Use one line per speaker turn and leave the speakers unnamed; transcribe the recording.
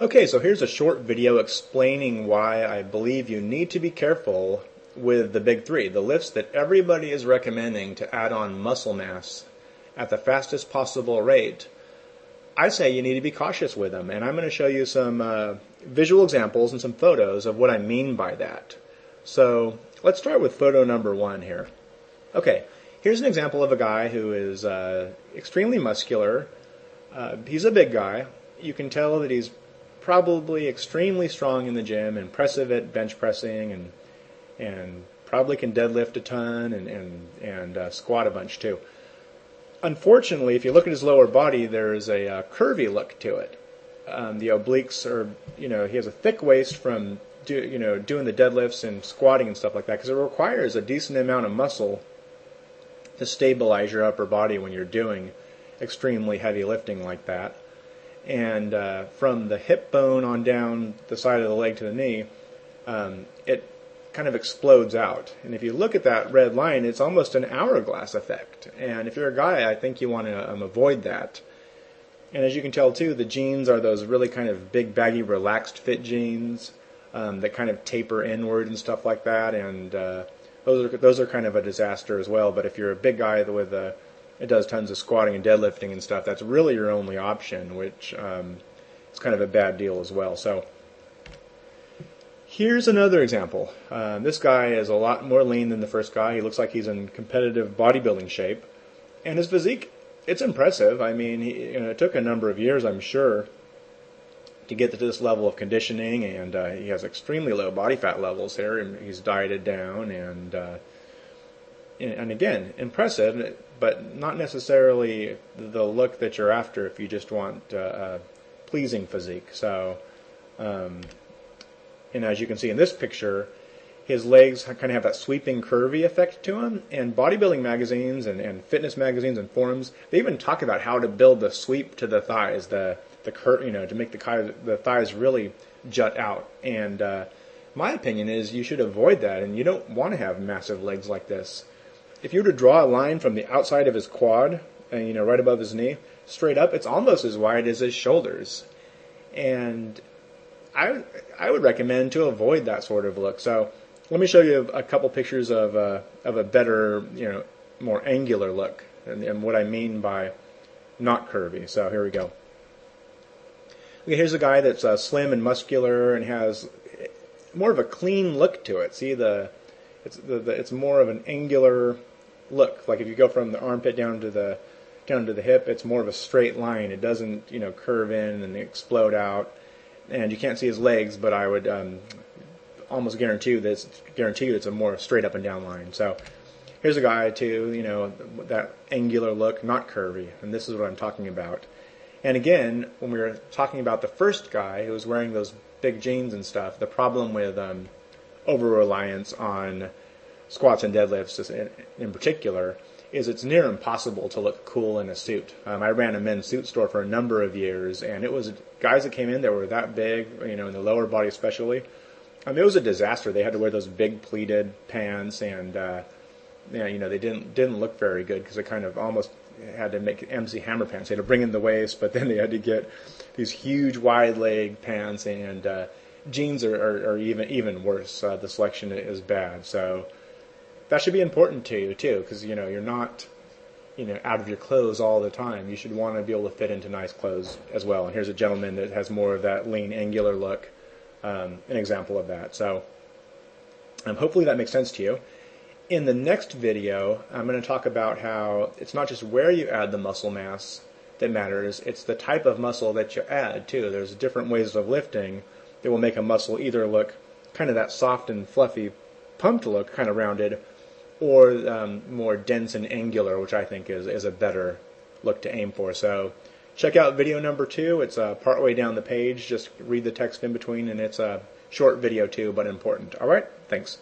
Okay, so here's a short video explaining why I believe you need to be careful with the big three, the lifts that everybody is recommending to add on muscle mass at the fastest possible rate. I say you need to be cautious with them, and I'm going to show you some visual examples and some photos of what I mean by that. So let's start with photo number 1 here. Okay, here's an example of a guy who is extremely muscular. He's a big guy. You can tell that he's probably extremely strong in the gym, impressive at bench pressing, and probably can deadlift a ton and squat a bunch too. Unfortunately, if you look at his lower body, there's a curvy look to it. The obliques are, he has a thick waist from doing the deadlifts and squatting and stuff like that, because it requires a decent amount of muscle to stabilize your upper body when you're doing extremely heavy lifting like that. And from the hip bone on down the side of the leg to the knee, it kind of explodes out. And if you look at that red line, it's almost an hourglass effect. And if you're a guy, I think you want to avoid that. And as you can tell too, the jeans are those really kind of big, baggy, relaxed fit jeans that kind of taper inward and stuff like that. And those are kind of a disaster as well. But if you're a big guy with it does tons of squatting and deadlifting and stuff, that's really your only option, which is kind of a bad deal as well. So here's another example. This guy is a lot more lean than the first guy. He looks like he's in competitive bodybuilding shape. And his physique, it's impressive. I mean, it took a number of years, I'm sure, to get to this level of conditioning, and he has extremely low body fat levels here, and he's dieted down, and again, impressive, but not necessarily the look that you're after if you just want a pleasing physique. So, and as you can see in this picture, his legs kind of have that sweeping, curvy effect to them. And bodybuilding magazines and fitness magazines and forums, they even talk about how to build the sweep to the thighs, the curve, to make the thighs really jut out. And my opinion is you should avoid that, and you don't want to have massive legs like this. If you were to draw a line from the outside of his quad, right above his knee, straight up, it's almost as wide as his shoulders. And I would recommend to avoid that sort of look. So let me show you a couple pictures of a better, more angular look, and what I mean by not curvy. So here we go. Okay, here's a guy that's slim and muscular and has more of a clean look to it. See, it's more of an angular look. Like if you go from the armpit down to the hip, it's more of a straight line. It doesn't curve in and explode out. And you can't see his legs, but I would almost guarantee you it's a more straight up and down line. So here's a guy too, that angular look, not curvy, and this is what I'm talking about. And again, when we were talking about the first guy who was wearing those big jeans and stuff, the problem with over-reliance on squats and deadlifts in particular is it's near impossible to look cool in a suit. I ran a men's suit store for a number of years, and it was guys that came in that were that big, in the lower body especially. It was a disaster. They had to wear those big pleated pants, and they didn't look very good because they kind of almost had to make MC Hammer pants. They had to bring in the waist, but then they had to get these huge wide leg pants, and jeans are even worse. The selection is bad. So that should be important to you too, because you're not out of your clothes all the time. You should want to be able to fit into nice clothes as well. And here's a gentleman that has more of that lean, angular look, an example of that. So hopefully that makes sense to you. In the next video, I'm going to talk about how it's not just where you add the muscle mass that matters, it's the type of muscle that you add too. There's different ways of lifting that will make a muscle either look kind of that soft and fluffy, pumped look, kind of rounded, or more dense and angular, which I think is a better look to aim for. So check out video number 2. It's partway down the page. Just read the text in between, and it's a short video too, but important. All right, thanks.